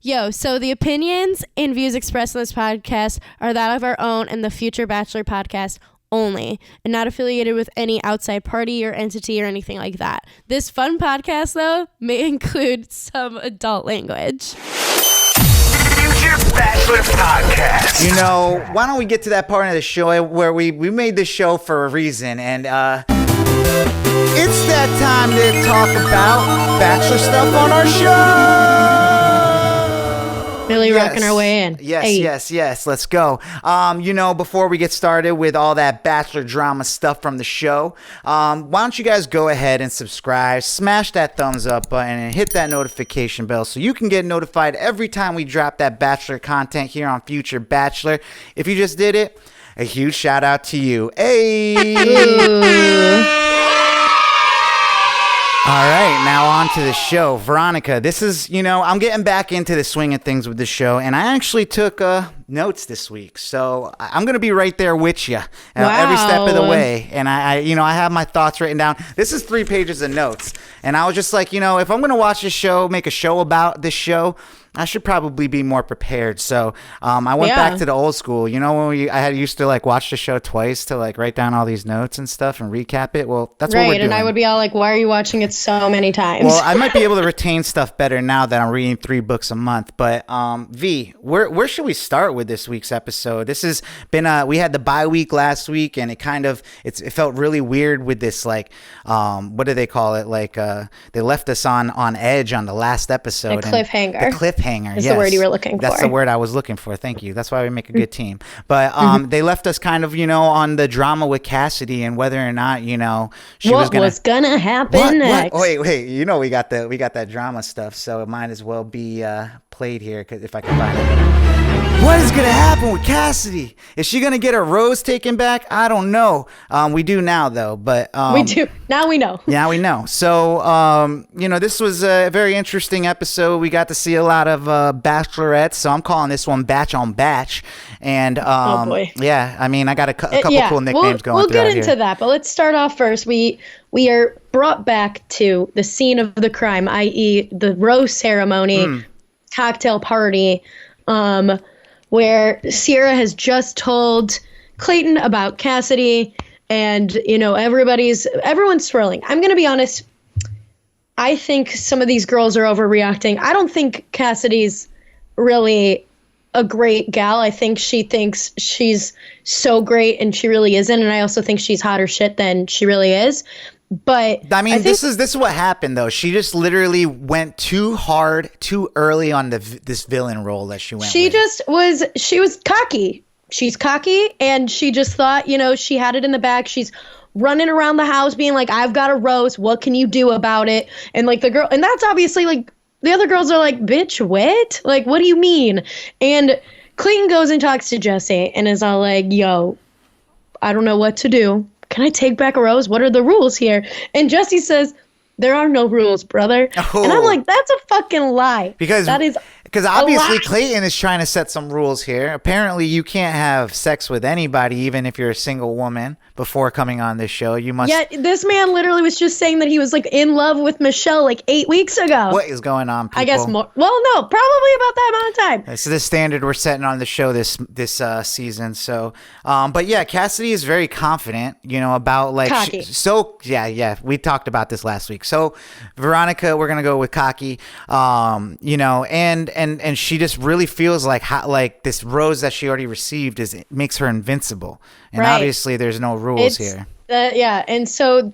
Yo, so the opinions and views expressed in this podcast are that of our own and the future Bachelor podcast only, and not affiliated with any outside party or entity or anything like that. This fun podcast, though, may include some adult language. Future Bachelor podcast. You know, why don't we get to that part of the show where we made this show for a reason, and it's that time to talk about Bachelor stuff on our show. Really rocking our way in. Yes. Let's go. Before we get started with all that Bachelor drama stuff from the show, why don't you guys go ahead and subscribe, smash that thumbs up button, and hit that notification bell so you can get notified every time we drop that Bachelor content here on Future Bachelor. If you just did it, a huge shout out to you. Hey! All right, now on to the show. Veronica, this is, I'm getting back into the swing of things with the show, and I actually took notes this week. So I'm going to be right there with you every step of the way. And I have my thoughts written down. This is 3 pages of notes. And I was just like, if I'm going to watch this show, make a show about this show, I should probably be more prepared. So I went back to the old school. When I used to watch the show twice to write down all these notes and stuff and recap it. Well, that's what we're doing. Right, and I would be all like, why are you watching it so many times? Well, I might be able to retain stuff better now that I'm reading 3 books a month. But V, where should we start with this week's episode? This has been we had the bye week last week, and it felt really weird with this what do they call it? They left us on edge on the last episode. The cliffhanger. Is the word you were looking for. That's the word I was looking for. Thank you. That's why we make a good team. But they left us kind of, on the drama with Cassidy and whether or not, what was gonna happen next. What? Wait. We got that drama stuff, so it might as well be played here if I can find it. What is going to happen with Cassidy? Is she going to get her rose taken back? I don't know. We do now, though. But we do. Now we know. Now we know. So, this was a very interesting episode. We got to see a lot of bachelorettes. So I'm calling this one Batch on Batch. And, oh, boy. Yeah, I got a couple cool nicknames going We'll get here. into that. But let's start off first. We are brought back to the scene of the crime, i.e. the rose ceremony, cocktail party, where Sierra has just told Clayton about Cassidy, and everyone's swirling. I'm gonna be honest. I think some of these girls are overreacting. I don't think Cassidy's really a great gal. I think she thinks she's so great, and she really isn't. And I also think she's hotter shit than she really is. But this is what happened though. She just literally went too hard, too early on this villain role that she went. She was cocky. She's cocky, and she just thought, she had it in the bag. She's running around the house being like, "I've got a rose. What can you do about it?" And the girl, and that's obviously the other girls are like, "Bitch, what? What do you mean?" And Clayton goes and talks to Jesse and is all like, "Yo, I don't know what to do. Can I take back a rose? What are the rules here?" And Jesse says, "There are no rules, brother." Oh. And I'm like, that's a fucking lie. Because obviously Clayton is trying to set some rules here. Apparently you can't have sex with anybody, even if you're a single woman, before coming on this show. You must. Yeah, this man literally was just saying that he was in love with Michelle 8 weeks ago. What is going on, people? I guess more. Well, no, probably about that amount of time. This is the standard we're setting on the show this season. So, but yeah, Cassidy is very confident, about cocky. We talked about this last week. So, Veronica, we're gonna go with cocky. And she just really feels like this rose that she already received makes her invincible. And obviously there's no rules here. And so,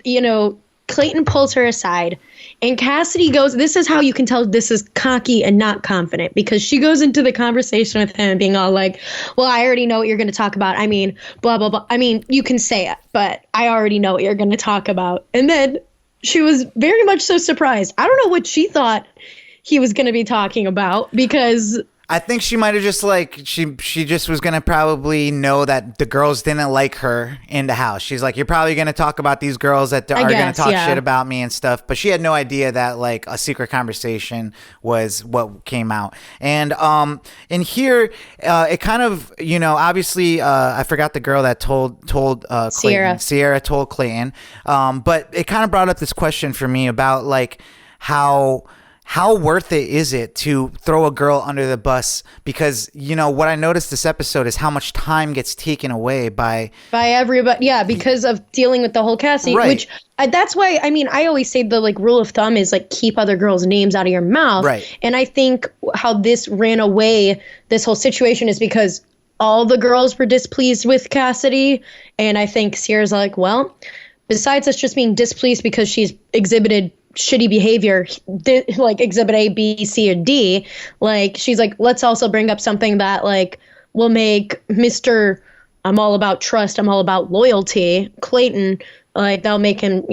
Clayton pulls her aside, and Cassidy goes, this is how you can tell this is cocky and not confident, because she goes into the conversation with him being all like, "Well, I already know what you're going to talk about. Blah, blah, blah. You can say it, but I already know what you're going to talk about." And then she was very much so surprised. I don't know what she thought he was going to be talking about, because I think she might have just she just was going to probably know that the girls didn't like her in the house. She's like, "You're probably going to talk about these girls that are going to talk shit about me and stuff." But she had no idea that a secret conversation was what came out. And in here, it kind of, obviously, I forgot the girl that told Clayton. Sierra. Sierra told Clayton. But it kind of brought up this question for me about how how worth it is it to throw a girl under the bus? Because, what I noticed this episode is how much time gets taken away by everybody. Yeah, because of dealing with the whole Cassidy, right. Which that's why, I always say the rule of thumb is keep other girls' names out of your mouth. Right. And I think how this ran away, this whole situation, is because all the girls were displeased with Cassidy. And I think Sierra's well, besides us just being displeased because she's exhibited shitty behavior, exhibit A, B, C, or D, she's let's also bring up something that will make Mr. I'm all about trust, I'm all about loyalty, Clayton, that'll make him,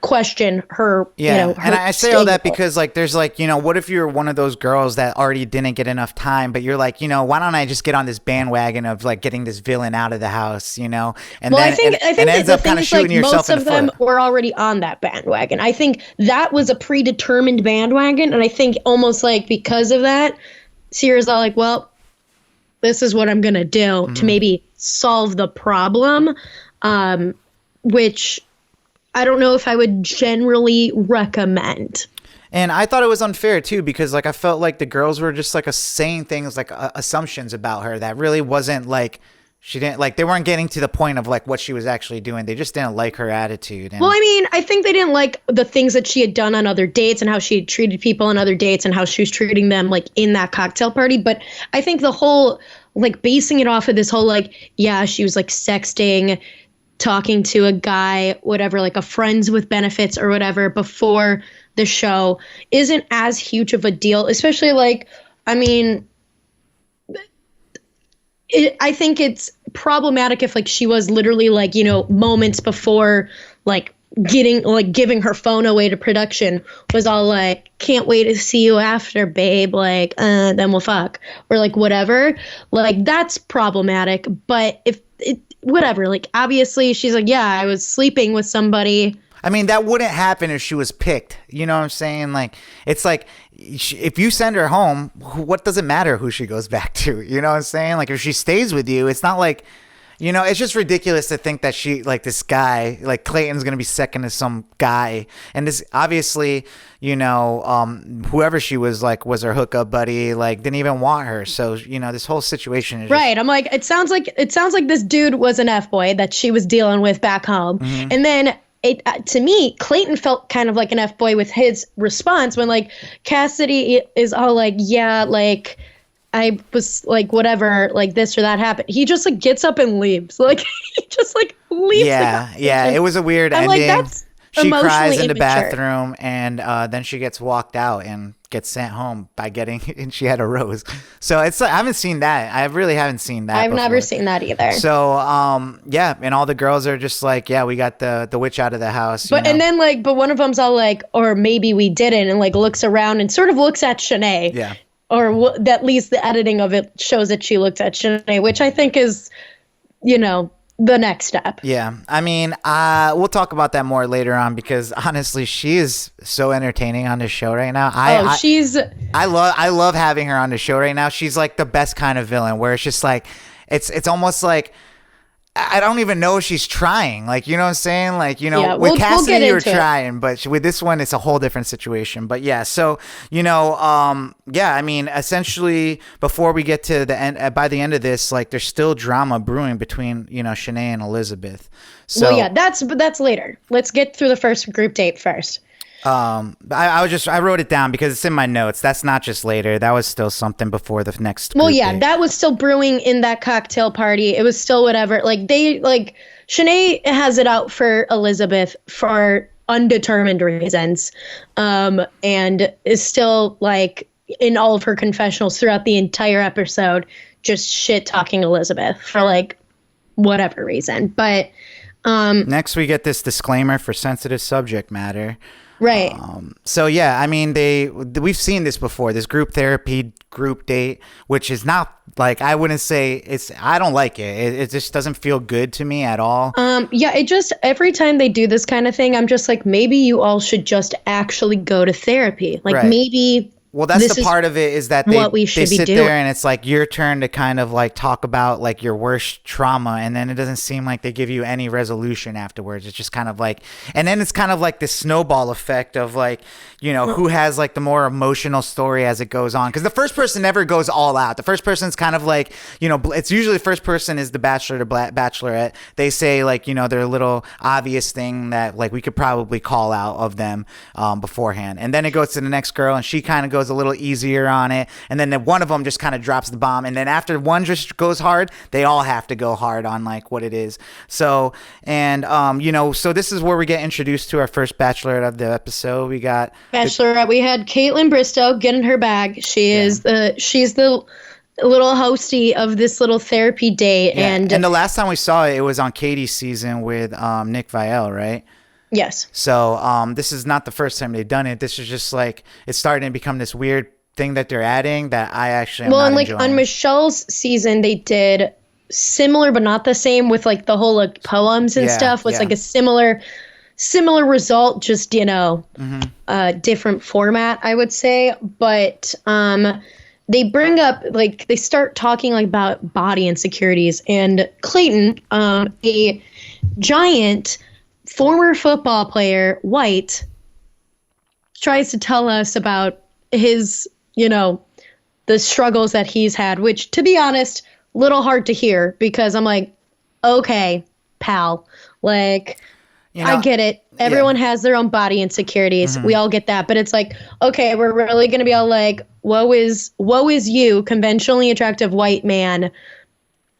question her, yeah. her And I say all that because there's what if you're one of those girls that already didn't get enough time, but you're why don't I just get on this bandwagon of getting this villain out of the house, and well, then I think and ends up kind of shooting yourself in the foot. Most of them were already on that bandwagon. I think that was a predetermined bandwagon, and I think almost because of that, Sierra's all well, this is what I'm gonna do to maybe solve the problem, which I don't know if I would generally recommend. And I thought it was unfair too, because I felt like the girls were just saying things assumptions about her that really wasn't she didn't they weren't getting to the point of what she was actually doing. They just didn't like her attitude. And, well, I think they didn't like the things that she had done on other dates and how she had treated people on other dates and how she was treating them in that cocktail party. But I think the whole basing it off of this whole she was sexting, talking to a guy, whatever, a friends with benefits or whatever before the show isn't as huge of a deal, especially I think it's problematic if she was literally moments before giving her phone away to production was all can't wait to see you after, babe, then we'll fuck, or whatever, that's problematic. But if it whatever, obviously she's yeah, I was sleeping with somebody. I mean, that wouldn't happen if she was picked. You know what I'm saying? It's if you send her home, what does it matter who she goes back to? You know what I'm saying? If she stays with you, it's not it's just ridiculous to think that she, this guy, Clayton's going to be second to some guy. And this, obviously, whoever she was, was her hookup buddy, didn't even want her. So, this whole situation is right. I'm it sounds like this dude was an F-boy that she was dealing with back home. Mm-hmm. And then to me, Clayton felt kind of like an F-boy with his response when Cassidy is all yeah, I was whatever, this or that happened. He just gets up and leaves. He just leaves. Yeah. It was a weird I'm ending. That's she cries in the immature. bathroom, and then she gets walked out and gets sent home and she had a rose. So it's I haven't seen that. I really haven't seen that. I've never seen that either. So yeah, and all the girls are just yeah, we got the witch out of the house. But and then but one of them's all or maybe we didn't, and looks around and sort of looks at Shanae. Yeah. Or at least the editing of it shows that she looked at Shanae, which I think is, the next step. Yeah. I mean, we'll talk about that more later on, because honestly, she is so entertaining on the show right now. I love having her on the show right now. She's the best kind of villain, where it's just it's almost I don't even know if she's trying. You know what I'm saying? With Cassidy, you're trying, but with this one, it's a whole different situation. But yeah, so, yeah, I mean, essentially, before we get to the end, by the end of this, there's still drama brewing between, Shanae and Elizabeth. So, well, yeah, that's later. Let's get through the first group date first. I wrote it down because it's in my notes. That's not just later. That was still something before the next. Well, yeah, date. That was still brewing in that cocktail party. It was still whatever. Shanae has it out for Elizabeth for undetermined reasons, and is still in all of her confessionals throughout the entire episode, just shit talking Elizabeth for whatever reason. But next we get this disclaimer for sensitive subject matter. Right. So yeah, I mean, we've seen this before, this group therapy group date, which is not I wouldn't say I don't like it. It just doesn't feel good to me at all. Yeah, it just, every time they do this kind of thing, I'm just maybe you all should just actually go to therapy. Right. Maybe Well, that's this the is part of it is that what we they should be sit doing. there and it's like your turn to kind of like talk about like your worst trauma, and then it doesn't seem like they give you any resolution afterwards. It's just kind of like, and then it's kind of like this snowball effect of like, you know, who has like the more emotional story as it goes on. Because the first person never goes all out. The first person's kind of like, you know, it's usually the first person is the bachelor to bachelorette. They say like, you know, their little obvious thing that like we could probably call out of them beforehand. And then it goes to the next girl and she kind of goes a little easier on it, and then one of them just kind of drops the bomb, and then after one just goes hard, they all have to go hard on like what it is. So, and you know, so this is where we get introduced to our first bachelorette of the episode. We got Bachelorette. We had Caitlin Bristow getting her bag. She's the little hostie of this little therapy date, and the last time we saw it was on Katie's season with Nick Viall, right? yes. So this is not the first time they've done it. This is just like it's starting to become this weird thing that they're adding that I actually am Well, not and like enjoying. on Michelle's season, they did similar but not the same with like the whole like poems and Yeah, stuff. Was yeah. like a similar result, just Mm-hmm. different format, I would say. But they bring up like they start talking like about body insecurities, and Clayton, a giant former football player, white, tries to tell us about his, the struggles that he's had, which, to be honest, little hard to hear because I'm like, okay, pal, like, I get it. Everyone has their own body insecurities. Mm-hmm. We all get that. But it's like, okay, we're really going to be all like, woe is you, conventionally attractive white man.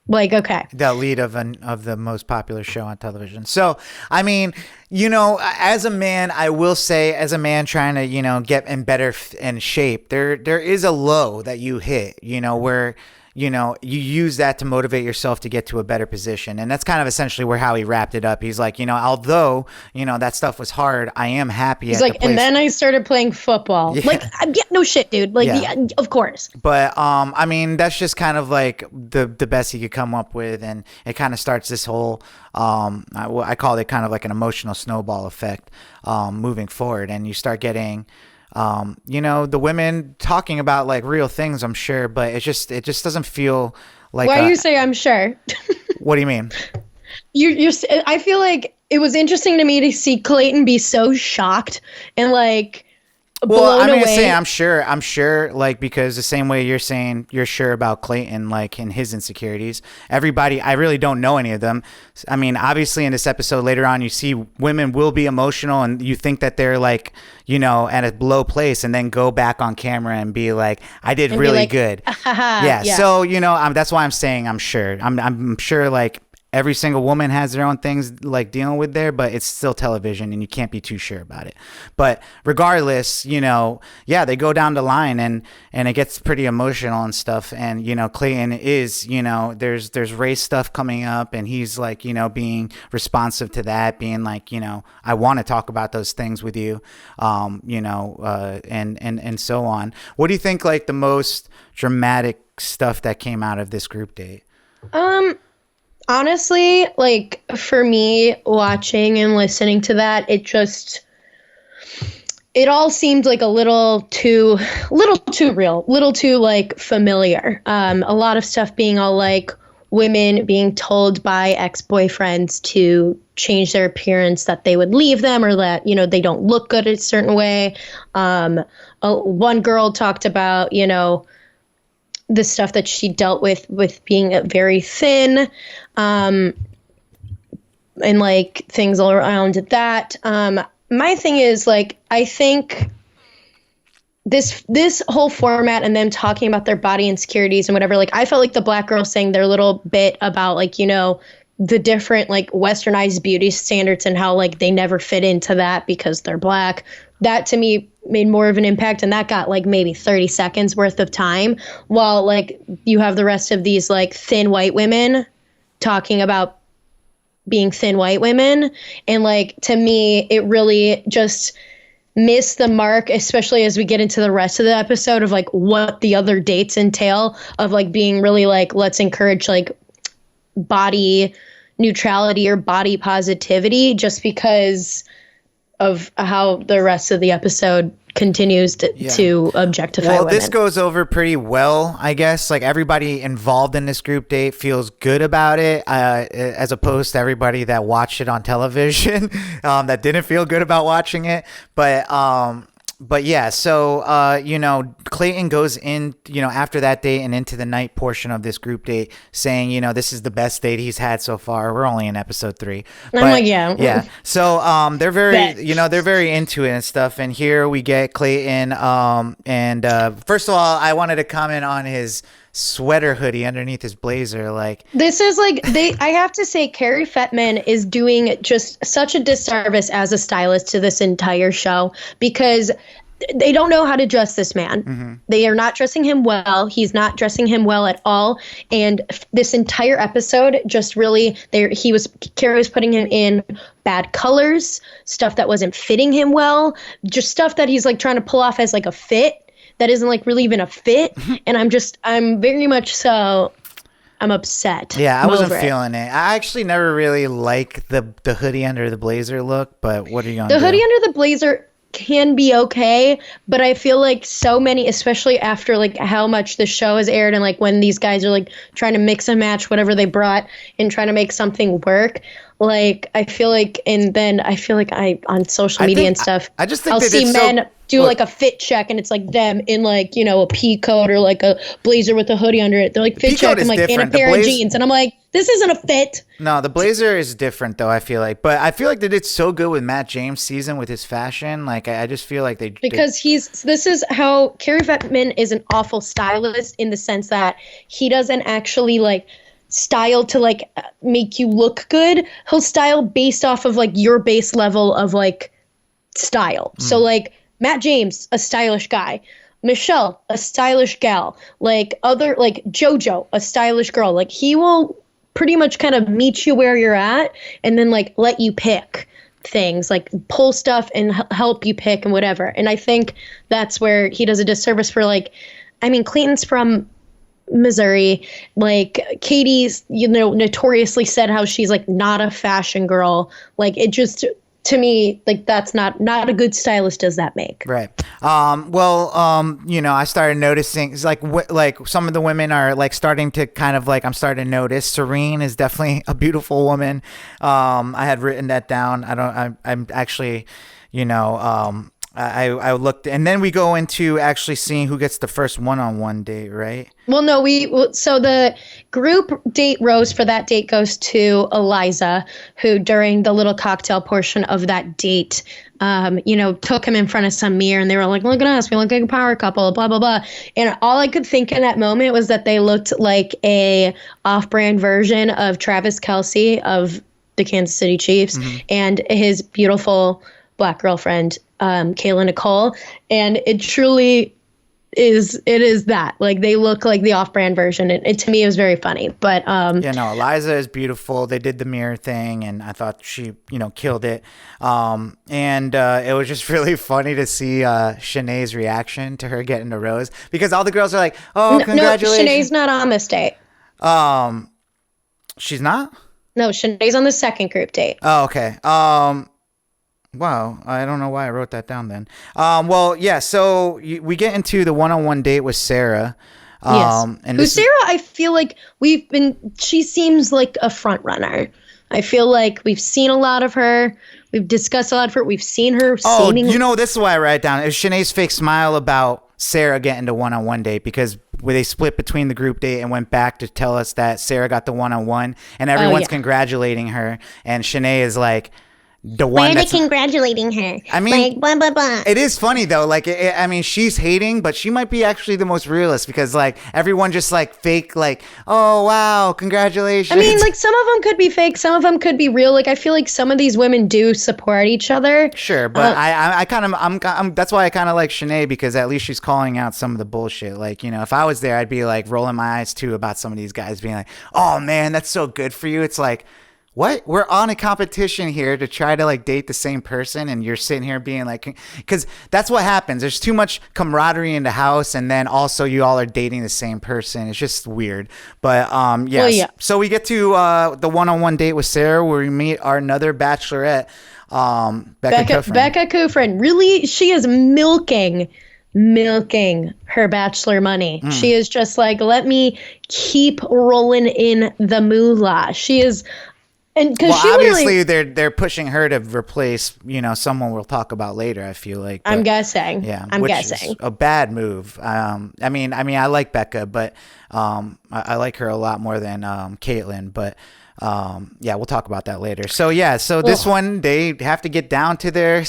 Like, okay. The lead of the most popular show on television. So, I mean, as a man, I will say, as a man trying to, get in better in shape, there is a low that you hit, where, you use that to motivate yourself to get to a better position. And that's kind of essentially where how he wrapped it up. He's like, although, that stuff was hard, I am happy. He's like, and then I started playing football. Yeah. Like, no shit, dude. Like, yeah, of course. But, I mean, that's just kind of like the best he could come up with. And it kind of starts this whole, I call it kind of like an emotional snowball effect, moving forward. And you start getting, the women talking about like real things, I'm sure, but it just doesn't feel like. Why you say I'm sure? What do you mean? I feel like it was interesting to me to see Clayton be so shocked and like blown away. Say I'm sure, like, because the same way you're saying you're sure about Clayton, like in his insecurities, everybody, I really don't know any of them. I mean, obviously in this episode later on, you see women will be emotional and you think that they're like, at a low place, and then go back on camera and be like, I did And really like, good. yeah. So, that's why I'm saying I'm sure. I'm sure like every single woman has their own things like dealing with there, but it's still television and you can't be too sure about it. But regardless, they go down the line and it gets pretty emotional and stuff. And, Clayton is, there's race stuff coming up and he's like, being responsive to that, being like, I want to talk about those things with you, and so on. What do you think like the most dramatic stuff that came out of this group date? Honestly, like for me watching and listening to that, it all seemed like a little too real, little too like familiar. A lot of stuff being all like women being told by ex-boyfriends to change their appearance, that they would leave them or that, they don't look good a certain way. One girl talked about, the stuff that she dealt with being very thin, and like things all around that. My thing is like, I think this whole format and them talking about their body insecurities and whatever, like I felt like the black girl saying their little bit about like, the different like westernized beauty standards and how like they never fit into that because they're black. That to me made more of an impact, and that got like maybe 30 seconds worth of time, while like you have the rest of these like thin white women talking about being thin white women. And like to me it really just missed the mark, especially as we get into the rest of the episode of like what the other dates entail, of like being really like, let's encourage like body neutrality or body positivity, just because of how the rest of the episode continues to objectify well, women. this goes over pretty well, I guess. Like, everybody involved in this group date feels good about it, as opposed to everybody that watched it on television that didn't feel good about watching it. But yeah, so, Clayton goes in, after that date and into the night portion of this group date saying, this is the best date he's had so far. We're only in episode 3. I'm like, yeah. Yeah. So, they're very, they're very into it and stuff. And here we get Clayton. First of all, I wanted to comment on his sweater hoodie underneath his blazer. Like, this is like, I have to say, Carrie Fettman is doing just such a disservice as a stylist to this entire show, because they don't know how to dress this man. Mm-hmm. They are not dressing him well. He's not dressing him well at all. And this entire episode just really, Carrie was putting him in bad colors, stuff that wasn't fitting him well, just stuff that he's like trying to pull off as like a fit that isn't like really even a fit. And I'm very much so, I'm upset. Yeah, I wasn't feeling it. I actually never really like the hoodie under the blazer look, but what are you going to do? The hoodie under the blazer can be okay, but I feel like so many, especially after like how much the show has aired and like when these guys are like trying to mix and match whatever they brought and trying to make something work. Like, I feel like on social media and stuff, I just think I'll see men do look, like a fit check and it's like them in like, a pea coat or like a blazer with a hoodie under it. They're like fit check and like in a pair of jeans. And I'm like, this isn't a fit. No, the blazer is different though, I feel like. But I feel like they did so good with Matt James' season with his fashion. Like, I just feel like this is how Carrie Fettman is an awful stylist in the sense that he doesn't actually like style to like make you look good. He'll style based off of like your base level of like style. So like Matt James, a stylish guy. Michelle, a stylish gal. Like JoJo, a stylish girl. Like, he will pretty much kind of meet you where you're at and then like let you pick things, like pull stuff and help you pick and whatever. And I think that's where he does a disservice for like, I mean, Clayton's from Missouri. Like, Katie's, notoriously said how she's like not a fashion girl. Like, it just, to me, like, that's not a good stylist does that make. Right. I started noticing, it's like some of the women are like starting to kind of like, I'm starting to notice Serene is definitely a beautiful woman. I had written that down. I'm actually, I looked, and then we go into actually seeing who gets the first one-on-one date, right? Well, no, so the group date rose for that date goes to Eliza, who during the little cocktail portion of that date, took him in front of some mirror and they were like, look at us, we look like a power couple, blah, blah, blah. And all I could think in that moment was that they looked like a off-brand version of Travis Kelce of the Kansas City Chiefs and his beautiful Black girlfriend, Kayla Nicole. And it truly is that. Like, they look like the off-brand version. It to me, it was very funny. But Eliza is beautiful. They did the mirror thing, and I thought she, killed it. It was just really funny to see Shanae's reaction to her getting the rose, because all the girls are like, "Oh, congratulations!" No, Shanae's not on this date. She's not? No, Shanae's on the second group date. Oh, okay. Wow, I don't know why I wrote that down then. So we get into the one-on-one date with Sarah. Yes. And Sarah, I feel like she seems like a front runner. I feel like we've seen a lot of her. We've discussed a lot of her. We've seen her. This is why I write it down. It was Shanae's fake smile about Sarah getting the one-on-one date, because where they split between the group date and went back to tell us that Sarah got the one-on-one, and everyone's congratulating her, and Shanae is like, the one. Why are they congratulating her? I mean, like, blah, blah, blah. It is funny though. Like, she's hating, but she might be actually the most realist, because like everyone just like fake, like, oh wow, congratulations. I mean, like, some of them could be fake, some of them could be real. Like, I feel like some of these women do support each other. Sure, but I'm that's why I kind of like Shanae, because at least she's calling out some of the bullshit. Like, if I was there, I'd be like rolling my eyes too about some of these guys being like, oh man, that's so good for you. It's like, what? We're on a competition here to try to like date the same person, and you're sitting here being like, because that's what happens. There's too much camaraderie in the house, and then also you all are dating the same person. It's just weird. But yes. Well, yeah. So we get to the one-on-one date with Sarah, where we meet our another bachelorette. Becca Kufrin. Really, she is milking her Bachelor money. She is just like, let me keep rolling in the moolah. She is, and because obviously they're pushing her to replace, someone we'll talk about later. I feel like, I'm guessing. Yeah, I'm which guessing is a bad move. I mean, I like Becca, but I like her a lot more than Caitlyn. But yeah, we'll talk about that later. So this one, they have to get down to their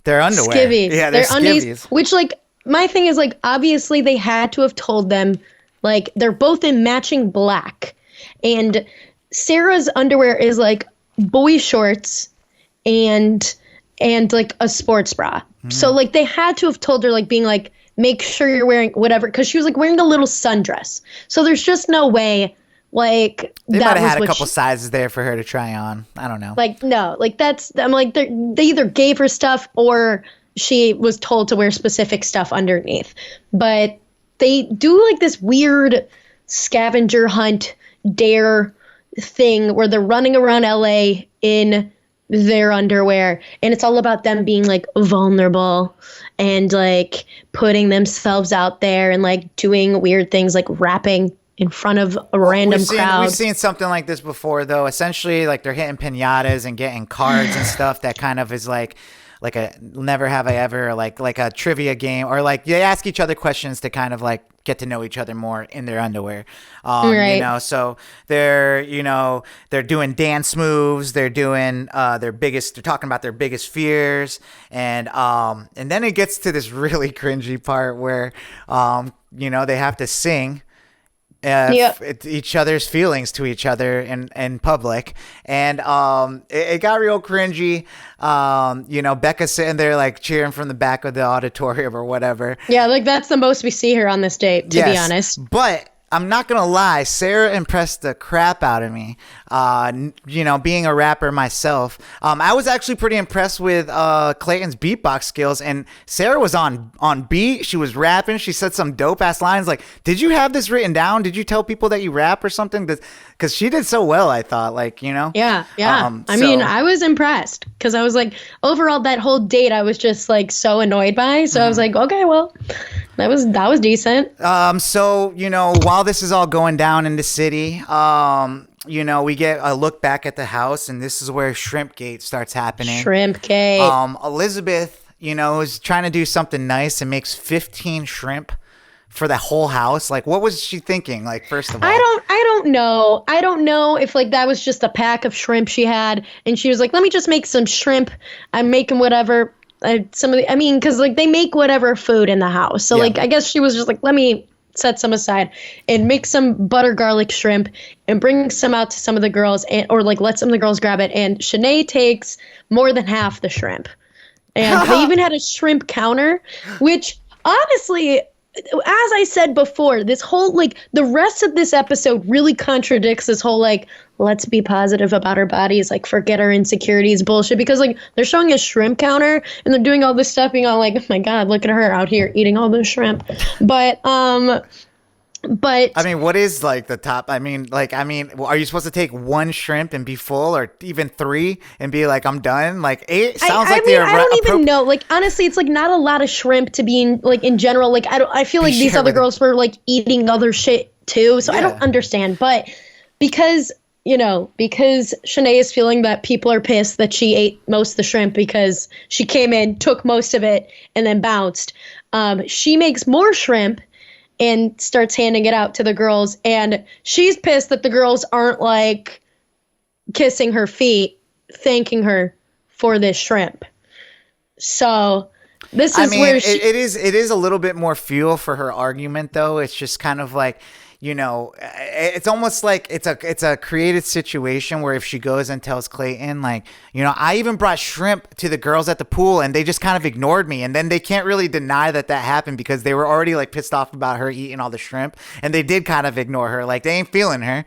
underwear. Skivvies. Yeah, their skivvies. undies. Which, like, my thing is, like, obviously they had to have told them, like, they're both in matching black, and Sarah's underwear is like boy shorts and like a sports bra. So like they had to have told her, like, being like, make sure you're wearing whatever, because she was like wearing a little sundress. So there's just no way, like, they that might have had a couple she, sizes there for her to try on. I don't know. like, no, like, that's, I'm like, they either gave her stuff or she was told to wear specific stuff underneath. But they do like this weird scavenger hunt dare thing where they're running around LA in their underwear, and it's all about them being like vulnerable and like putting themselves out there and like doing weird things like rapping in front of a random crowd. We've seen something like this before, though. Essentially, like, they're hitting piñatas and getting cards and stuff that kind of is like a never have I ever, like a trivia game, or like they ask each other questions to kind of like get to know each other more in their underwear. Right. So they're doing dance moves, they're doing they're talking about their biggest fears, and then it gets to this really cringy part where they have to sing each other's feelings to each other in public, and it got real cringy. Becca's sitting there like cheering from the back of the auditorium or whatever. Yeah, like that's the most we see her on this date, to be honest. But I'm not gonna lie, Sarah impressed the crap out of me. Being a rapper myself, I was actually pretty impressed with Clayton's beatbox skills, and Sarah was on beat. She was rapping. She said some dope ass lines. Like, did you have this written down? Did you tell people that you rap or something? Because she did so well, I thought. Like, Yeah. I mean, I was impressed because I was like, overall, that whole date, I was just like so annoyed by. So I was like, okay, well, that was decent. So while this is all going down in the city, we get a look back at the house, and this is where Shrimpgate starts happening. Shrimpgate. Elizabeth, is trying to do something nice and makes 15 shrimp for the whole house. Like, what was she thinking? Like, first of all, I don't know. I don't know if like that was just a pack of shrimp she had, and she was like, let me just make some shrimp. I'm making whatever. Because like they make whatever food in the house. So like, I guess she was just like, let me set some aside and make some butter garlic shrimp and bring some out to some of the girls, or like let some of the girls grab it. And Shanae takes more than half the shrimp. And they even had a shrimp counter, which honestly, as I said before, this whole like the rest of this episode really contradicts this whole like, let's be positive about our bodies, like forget our insecurities bullshit, because like they're showing a shrimp counter and they're doing all this stuff being all like, oh my God, look at her out here eating all this shrimp. But I mean, what is like the top? I mean, are you supposed to take one shrimp and be full, or even 3 and be like, I'm done? Like 8 sounds like I don't even know. Like, honestly, it's like not a lot of shrimp to be in general. Like, I feel like these other girls were like eating other shit too. So I don't understand. But because Shanae is feeling that people are pissed that she ate most of the shrimp because she came in, took most of it, and then bounced. She makes more shrimp and starts handing it out to the girls. And she's pissed that the girls aren't like kissing her feet, thanking her for this shrimp. So this is where it is a little bit more fuel for her argument, though. It's just kind of like, it's almost like it's a created situation where if she goes and tells Clayton, like, I even brought shrimp to the girls at the pool and they just kind of ignored me, and then they can't really deny that happened because they were already like pissed off about her eating all the shrimp, and they did kind of ignore her, like they ain't feeling her,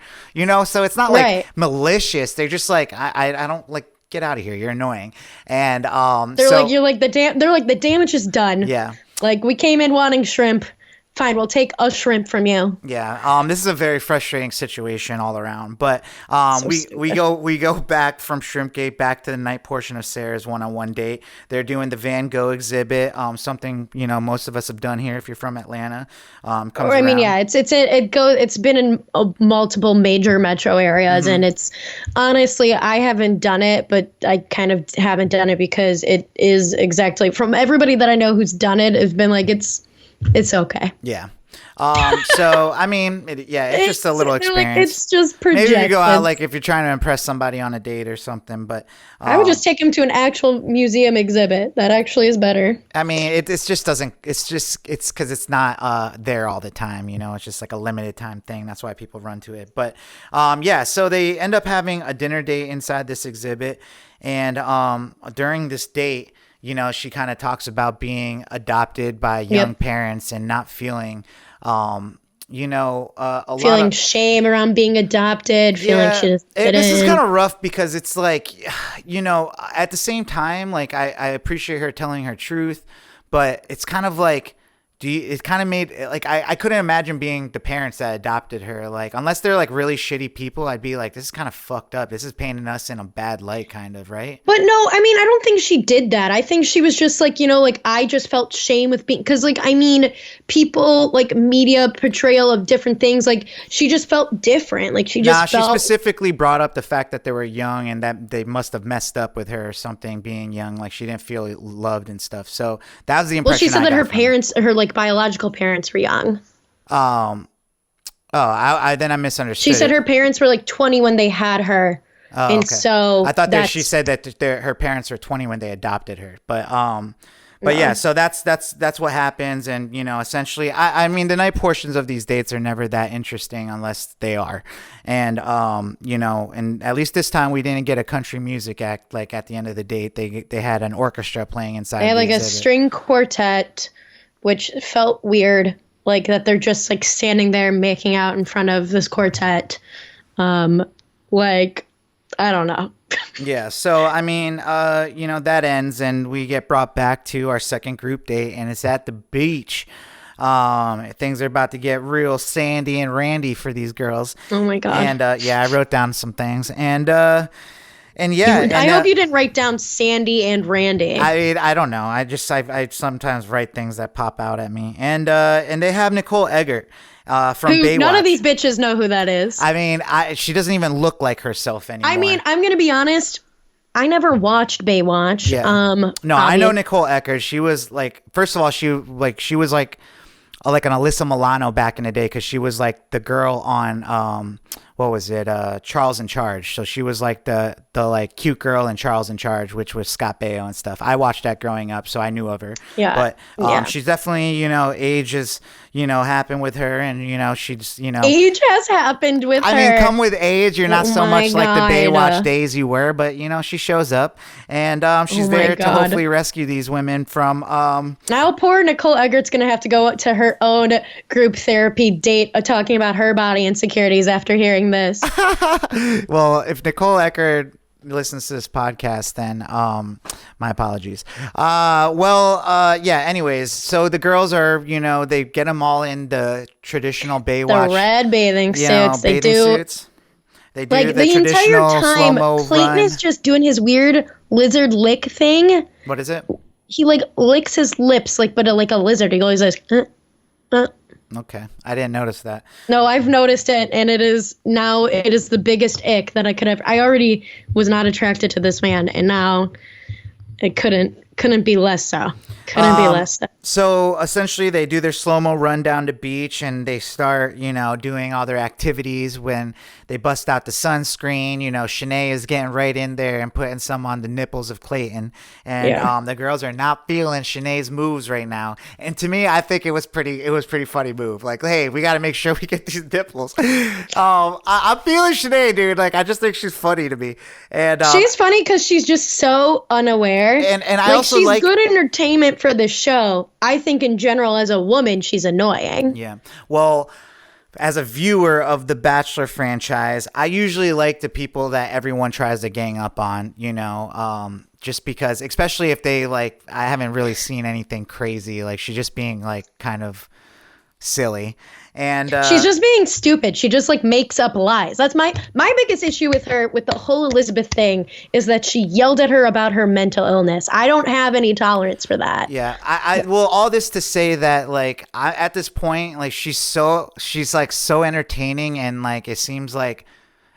so it's not like malicious. They're just like, I don't like, get out of here, you're annoying. And they're like the damage is done. Like, we came in wanting shrimp. fine, we'll take a shrimp from you. Yeah, this is a very frustrating situation all around. But we go back from Shrimpgate back to the night portion of Sarah's one-on-one date. They're doing the Van Gogh exhibit, something most of us have done here if you're from Atlanta. It's been in multiple major metro areas, and it's honestly I haven't done it, but I kind of haven't done it because it is exactly from everybody that I know who's done it has been like it's okay. Yeah. So I mean, it's just a little experience. Like, it's just projected. Maybe you go out like if you're trying to impress somebody on a date or something. But I would just take him to an actual museum exhibit. That actually is better. I mean, it just doesn't. It's because it's not there all the time. It's just like a limited time thing. That's why people run to it. But so they end up having a dinner date inside this exhibit, and during this date, she kind of talks about being adopted by young parents and not feeling, feeling shame around being adopted, feeling she doesn't fit this in. is kind of rough because it's like, at the same time, like I appreciate her telling her truth, but it's kind of like, it kind of made like I couldn't imagine being the parents that adopted her. Like unless they're like really shitty people, I'd be like, this is kind of fucked up. This is painting us in a bad light, kind of, right? But no, I mean, I don't think she did that. I think she was just like, like I just felt shame with being, because like I mean, people like media portrayal of different things. Like she just felt different. Like she just felt. She specifically brought up the fact that they were young and that they must have messed up with her or something being young. Like she didn't feel loved and stuff. So that was the impression. Well, she said that her parents, her like biological parents were young. I misunderstood. She said her parents were like 20 when they had her. Oh, and okay. so I thought that she said that her parents were 20 when they adopted her. But yeah, so that's what happens. And, essentially, I mean, the night portions of these dates are never that interesting unless they are. And, and at least this time we didn't get a country music act. Like at the end of the date, they had an orchestra playing inside. They had like exhibit. A string quartet, which felt weird. Like that they're just like standing there making out in front of this quartet. Like, I don't know. Yeah, so I mean, that ends and we get brought back to our second group date, and it's at the beach. Things are about to get real sandy and randy for these girls. Oh my god. And I wrote down some things, and I hope you didn't write down Sandy and Randy. I don't know. I sometimes write things that pop out at me, and they have Nicole Eggert. From Baywatch. None of these bitches know who that is. I mean, she doesn't even look like herself anymore. I mean, I'm gonna be honest. I never watched Baywatch. Yeah. No, I know Nicole Eggert. She was like, first of all, she was like an Alyssa Milano back in the day because she was like the girl on what was it? Charles in Charge. So she was like the like cute girl in Charles in Charge, which was Scott Baio and stuff. I watched that growing up, so I knew of her. Yeah. But she's definitely, age has, happened with her, and she's, age has happened with her. I mean, come with age, you're not so much like the Baywatch days you were, but she shows up and she's there to hopefully rescue these women from Now poor Nicole Eggert's gonna have to go to her own group therapy date talking about her body insecurities after hearing this. Well, if Nicole Eggert listens to this podcast, then my apologies. Anyways, so the girls are, they get them all in the traditional Baywatch, the red bathing suits. They suits. They do like the entire time. slow-mo Clayton run. is just doing his weird lizard lick thing. What is it? He like licks his lips like a lizard. He goes like. Okay, I didn't notice that. No, I've noticed it, and it is the biggest ick that I could have. I already was not attracted to this man, and now it couldn't be less so. Couldn't be less so. So essentially, they do their slow-mo run down to beach, and they start, doing all their activities. When they bust out the sunscreen, Shanae is getting right in there and putting some on the nipples of Clayton, and the girls are not feeling Shanae's moves right now. And to me, I think it was pretty funny move. Like, hey, we got to make sure we get these nipples. I'm feeling Shanae, dude. Like, I just think she's funny to me, and she's funny because she's just so unaware. And I also she's like good entertainment for the show. I think in general, as a woman, she's annoying. Yeah. Well, as a viewer of the Bachelor franchise, I usually like the people that everyone tries to gang up on, just because, especially if they I haven't really seen anything crazy. Like she's just being kind of silly. And she's just being stupid. She just like makes up lies. That's my biggest issue with her, with the whole Elizabeth thing, is that she yelled at her about her mental illness. I don't have any tolerance for that. Yeah, I well, all this to say that like at this point, like she's like so entertaining, and like it seems like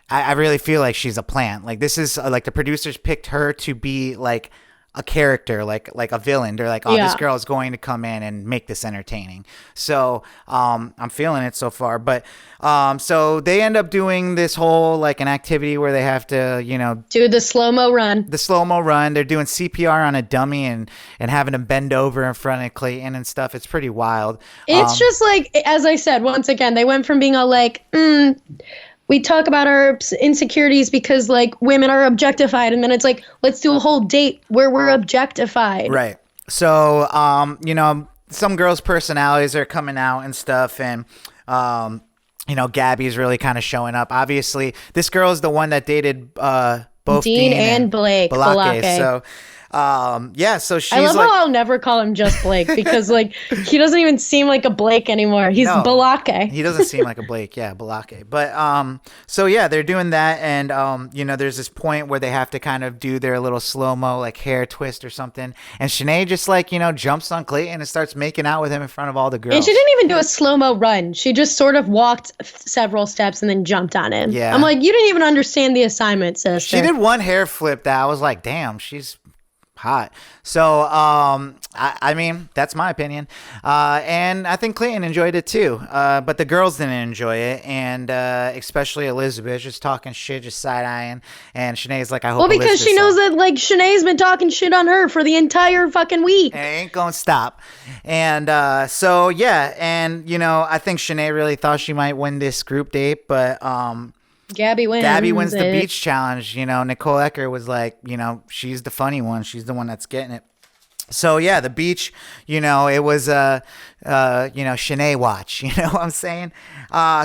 I really feel like she's a plant. Like this is like the producers picked her to be like a character, like a villain. They're like, oh, this girl is going to come in and make this entertaining. So I'm feeling it so far. But so they end up doing this whole like an activity where they have to, do the slow-mo run. They're doing CPR on a dummy and having him bend over in front of Clayton and stuff. It's pretty wild. It's just like, as I said, once again, they went from being all like, we talk about our insecurities because like women are objectified, and then it's like, let's do a whole date where we're objectified. Right. So, some girls' personalities are coming out and stuff, and Gabby's really kind of showing up. Obviously, this girl is the one that dated both Dean and Blake. So, so she's I love like, how I'll never call him just Blake because like he doesn't even seem like a Blake anymore. He's Balake. He doesn't seem like a Blake. Yeah, Balake. But so yeah, they're doing that, and there's this point where they have to kind of do their little slow-mo like hair twist or something, and Shanae just like jumps on Clayton and starts making out with him in front of all the girls. And she didn't even do a slow-mo run. She just sort of walked several steps and then jumped on him. Yeah. I'm like, you didn't even understand the assignment, sister. She did one hair flip that I was like, damn, she's hot. So I mean, that's my opinion, and I think Clayton enjoyed it too, but the girls didn't enjoy it, and especially Elizabeth, just talking shit, just side-eyeing, and Shanae's like, I hope because Elizabeth's she knows that like Shanae's been talking shit on her for the entire fucking week. It ain't gonna stop. And so yeah, and I think Shanae really thought she might win this group date, but Gabby wins. The beach challenge. Nicole Ecker was like, she's the funny one. She's the one that's getting it. So yeah, the beach, it was Shanae watch, you know what I'm saying?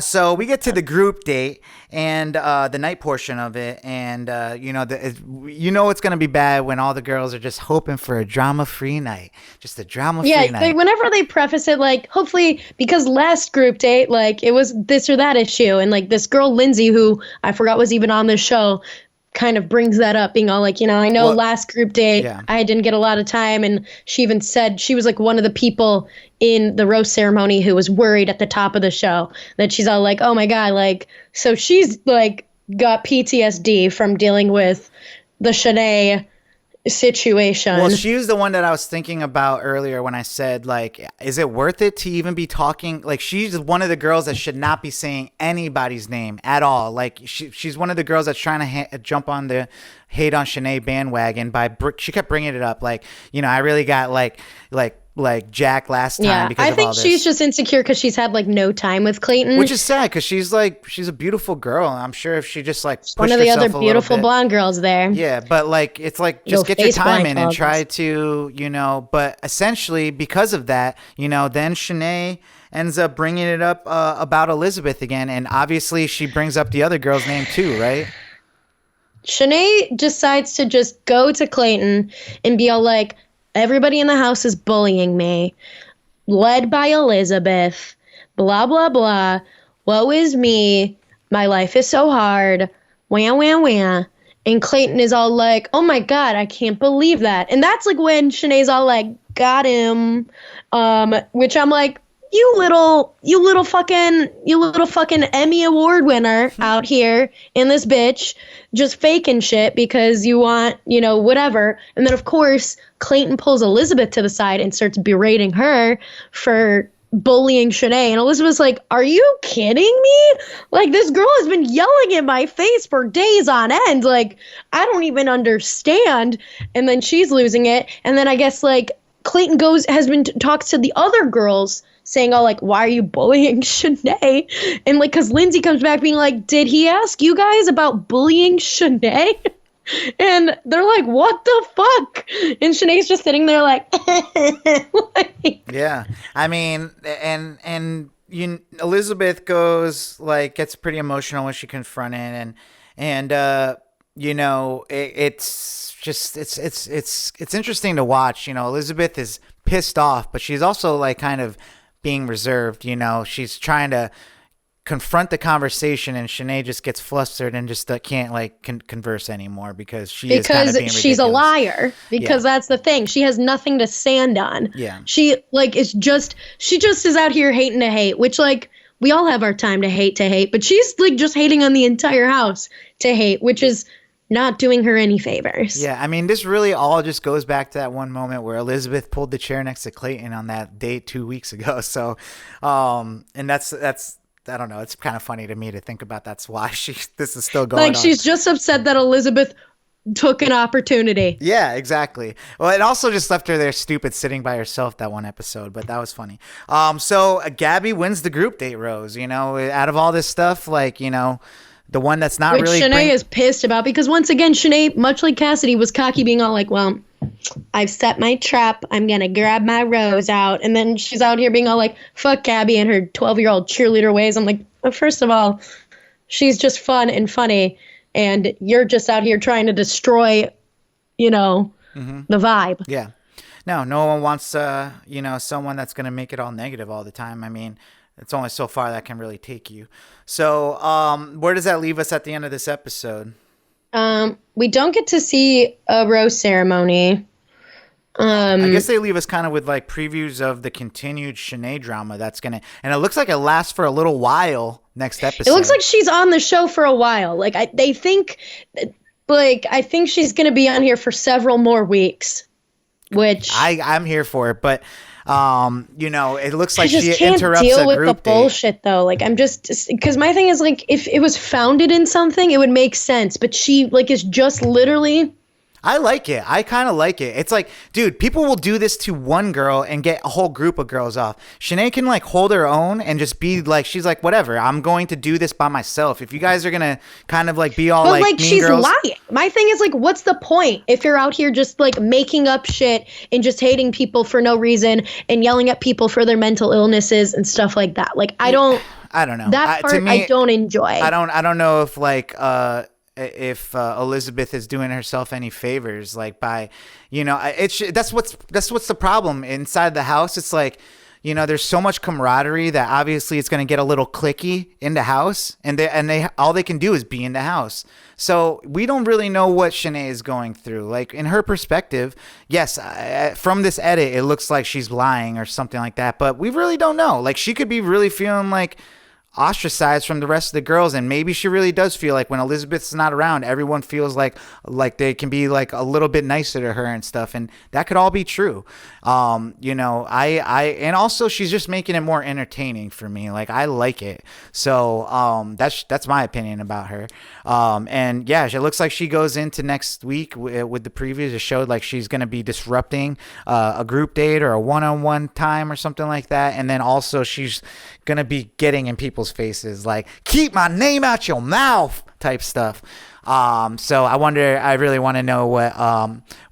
So we get to the group date and the night portion of it, and it's gonna be bad when all the girls are just hoping for a drama-free night, just a drama-free night. Yeah, whenever they preface it, like hopefully because last group date, like it was this or that issue, and like this girl Lindsay, who I forgot was even on the show, kind of brings that up, being all like, I know last group date, I didn't get a lot of time. And she even said she was like one of the people in the roast ceremony who was worried at the top of the show that she's all like, oh my God, like, so she's like got PTSD from dealing with the Shanae situation. Well, she was the one that I was thinking about earlier when I said, like, is it worth it to even be talking? Like, she's one of the girls that should not be saying anybody's name at all. Like, she's one of the girls that's trying to jump on the hate on Shanae bandwagon she kept bringing it up. Like, I really got like Jack last time because of all this. I think she's just insecure because she's had like no time with Clayton, which is sad because she's a beautiful girl. I'm sure if she just like pushed one of the herself other beautiful blonde girls there. Yeah, but like it's like just get your time in and try to But essentially because of that, then Shanae ends up bringing it up about Elizabeth again, and obviously she brings up the other girl's name too, right? Shanae decides to just go to Clayton and be all like, everybody in the house is bullying me, led by Elizabeth, blah, blah, blah. Woe is me. My life is so hard. Wah, wah, wah. And Clayton is all like, oh my God, I can't believe that. And that's like when Shanae's all like, got him. Which I'm like, you little fucking Emmy-award winner out here in this bitch just faking shit because you want, whatever. And then, of course, Clayton pulls Elizabeth to the side and starts berating her for bullying Shanae. And Elizabeth's like, are you kidding me? Like, this girl has been yelling in my face for days on end. Like, I don't even understand. And then she's losing it. And then I guess, like, Clayton talks to the other girls saying, oh, like, why are you bullying Shanae? And, like, because Lindsay comes back being like, did he ask you guys about bullying Shanae? And they're like, what the fuck? And Shanae's just sitting there like, yeah. I mean, and Elizabeth goes, like, gets pretty emotional when she confronted, and it's just, it's interesting to watch. Elizabeth is pissed off, but she's also, like, kind of being reserved. You know, she's trying to confront the conversation, and Shanae just gets flustered and just can't like converse anymore because is kind of being she's a ridiculous. liar. Because that's the thing. She has nothing to stand on. Yeah. She just is out here hating to hate, which like we all have our time to hate, but she's like just hating on the entire house to hate, which is not doing her any favors. Yeah, I mean, this really all just goes back to that one moment where Elizabeth pulled the chair next to Clayton on that date 2 weeks ago. So, and that's I don't know. It's kind of funny to me to think about. That's why this is still going on. Like she's just upset that Elizabeth took an opportunity. Yeah, exactly. Well, it also just left her there stupid sitting by herself that one episode, but that was funny. So Gabby wins the group date rose, you know, out of all this stuff, like, you know, the one that's not Which really. Shanae is pissed about because once again, Shanae, much like Cassidy, was cocky being all like, well, I've set my trap. I'm going to grab my rose out. And then she's out here being all like, fuck Gabby and her 12-year-old cheerleader ways. I'm like, well, first of all, she's just fun and funny. And you're just out here trying to destroy, you know, the vibe. Yeah. No one wants, you know, someone that's going to make it all negative all the time. I mean, it's only so far that can really take you. So where does that leave us at the end of this episode? We don't get to see a rose ceremony. I guess they leave us kind of with like previews of the continued Shanae drama that's going to, and it looks like it lasts for a little while next episode. It looks like she's on the show for a while. Like I think she's going to be on here for several more weeks, which I'm here for it. But, you know, it looks like I just she can't interrupts deal a with group the date. bullshit though. Like I'm just, because my thing is like, if it was founded in something, it would make sense. But she like is just literally. I like it. I kind of like it. It's like, dude, people will do this to one girl and get a whole group of girls off. Shanae can like hold her own and just be like, she's like, whatever, I'm going to do this by myself. If you guys are going to kind of like be all But like like mean she's girls. lying. My thing is like, what's the point if you're out here just like making up shit and just hating people for no reason and yelling at people for their mental illnesses and stuff like that? Like I don't know. That part To me, I don't enjoy. I don't know if like if Elizabeth is doing herself any favors, like by, you know, that's what's the problem inside the house. It's like, you know, there's so much camaraderie that obviously it's going to get a little cliquey in the house, and they all they can do is be in the house. So we don't really know what Shanae is going through. Like in her perspective, yes, from this edit, it looks like she's lying or something like that, but we really don't know. Like she could be really feeling like ostracized from the rest of the girls, and maybe she really does feel like when Elizabeth's not around, everyone feels like they can be like a little bit nicer to her and stuff, and that could all be true. You know, I and also she's just making it more entertaining for me. Like I like it. So that's my opinion about her. And yeah, it looks like she goes into next week with the previews. It showed like she's going to be disrupting a group date or a one-on-one time or something like that, and then also she's going to be getting in people's faces like, keep my name out your mouth type stuff. So I really want to know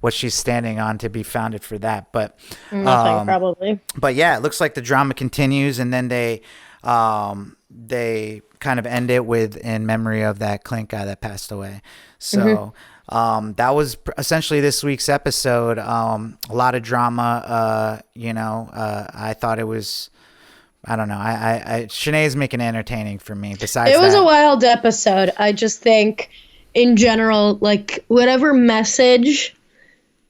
what she's standing on to be founded for that. But Nothing, probably. But yeah, it looks like the drama continues, and then they kind of end it with in memory of that Clint guy that passed away. So that was essentially this week's episode. A lot of drama. You know, I thought it was, I don't know. Shanae's making it entertaining for me. Besides, It was that, a wild episode. I just think, in general, like whatever message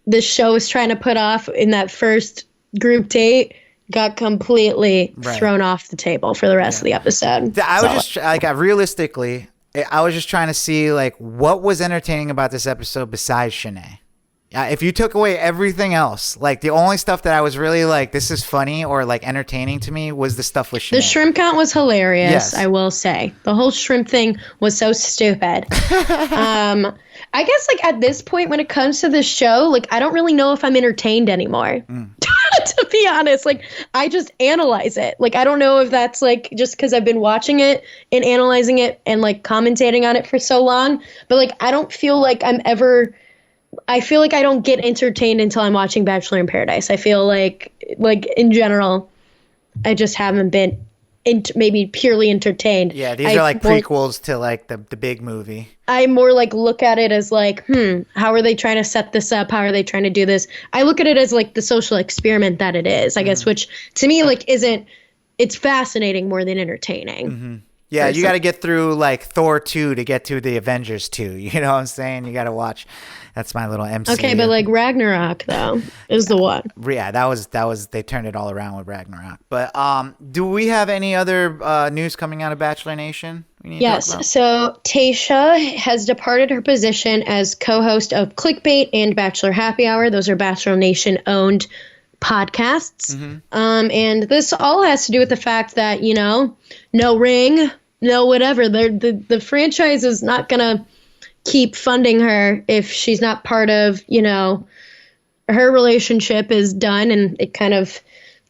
the show was trying to put off in that first group date got completely thrown off the table for the rest of the episode. I was just like, realistically, I was just trying to see like what was entertaining about this episode besides Shanae. If you took away everything else, like the only stuff that I was really like, this is funny or like entertaining to me was the stuff with Shanae. The shrimp count was hilarious, Yes. I will say. The whole shrimp thing was so stupid. I guess like at this point when it comes to this show, like I don't really know if I'm entertained anymore. To be honest, like I just analyze it. Like I don't know if that's like just because I've been watching it and analyzing it and like commentating on it for so long, but like I don't feel like I feel like I don't get entertained until I'm watching Bachelor in Paradise. I feel like in general, I just haven't been maybe purely entertained. Yeah, these are like prequels to like the big movie. I more like look at it as like, how are they trying to set this up? How are they trying to do this? I look at it as like the social experiment that it is, I guess, which to me like isn't it's fascinating more than entertaining. Yeah, you got to get through like Thor 2 to get to the Avengers 2. You know what I'm saying? You got to watch. That's my little MC. Okay, but like Ragnarok though is the one. Yeah, that was they turned it all around with Ragnarok. But do we have any other news coming out of Bachelor Nation? Yes. So Tayshia has departed her position as co-host of Clickbait and Bachelor Happy Hour. Those are Bachelor Nation owned podcasts. And this all has to do with the fact that, you know, no ring, no whatever. The franchise is not going to keep funding her if she's not part of, you know, her relationship is done and it kind of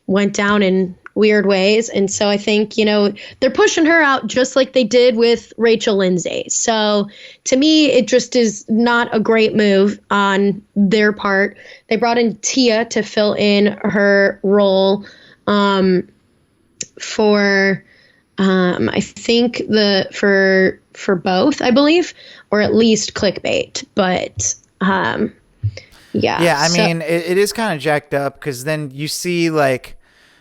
went down in weird ways. And so I think, you know, they're pushing her out just like they did with Rachel Lindsay. So to me, it just is not a great move on their part. They brought in Tia to fill in her role for I think for both, I believe, or at least Clickbait. But I mean, it is kind of jacked up because then you see like,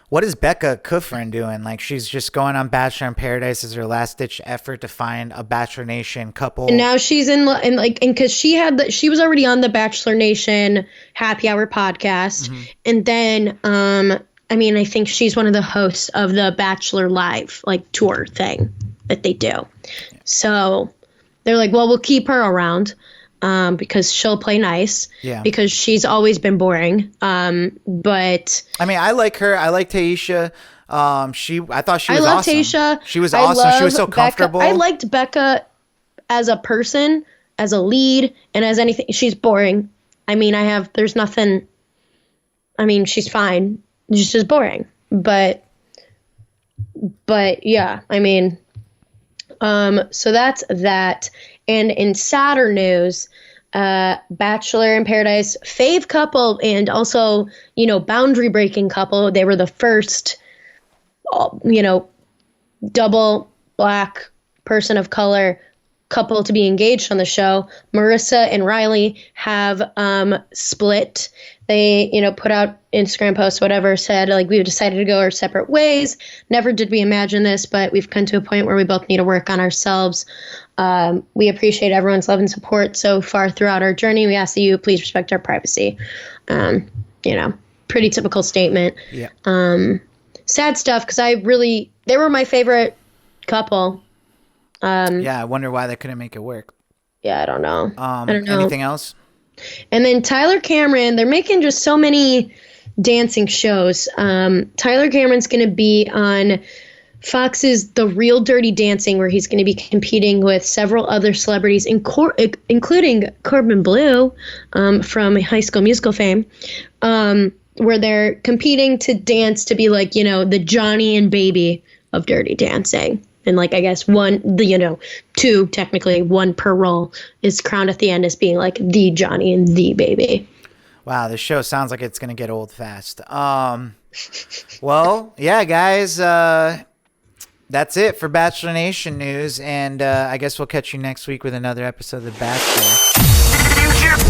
what is Becca Kufrin doing? Like, she's just going on Bachelor in Paradise as her last ditch effort to find a Bachelor Nation couple. And now she's because she was already on the Bachelor Nation Happy Hour podcast, and then I mean, I think she's one of the hosts of the Bachelor Live like tour thing that they do. So they're like, well, we'll keep her around. Because she'll play nice. Yeah. Because she's always been boring. But I mean, I like her. I like Tayshia. I thought she was awesome. I love Tayshia. She was awesome. She was so comfortable. I liked Becca as a person, as a lead, and as anything. She's boring. I mean, there's nothing. I mean, she's fine. She's just boring. But yeah, I mean, so that's that. And in sadder news, Bachelor in Paradise fave couple and also, you know, boundary breaking couple. They were the first, you know, double black person of color couple to be engaged on the show. Marissa and Riley have split. They, you know, put out Instagram posts, whatever, said like we've decided to go our separate ways. Never did we imagine this, but we've come to a point where we both need to work on ourselves. We appreciate everyone's love and support so far throughout our journey. We ask that you please respect our privacy. You know, pretty typical statement. Yeah. Sad stuff because they were my favorite couple. Yeah, I wonder why they couldn't make it work. Yeah, I don't know. Anything else? And then Tyler Cameron, they're making just so many dancing shows. Tyler Cameron's going to be on Fox's The Real Dirty Dancing, where he's going to be competing with several other celebrities, including Corbin Bleu from High School Musical fame, where they're competing to dance to be like, you know, the Johnny and Baby of Dirty Dancing. And like, I guess two, technically one per role is crowned at the end as being like the Johnny and the Baby. Wow, this show sounds like it's going to get old fast. Well, yeah, guys, that's it for Bachelor Nation news. And I guess we'll catch you next week with another episode of The Bachelor. Future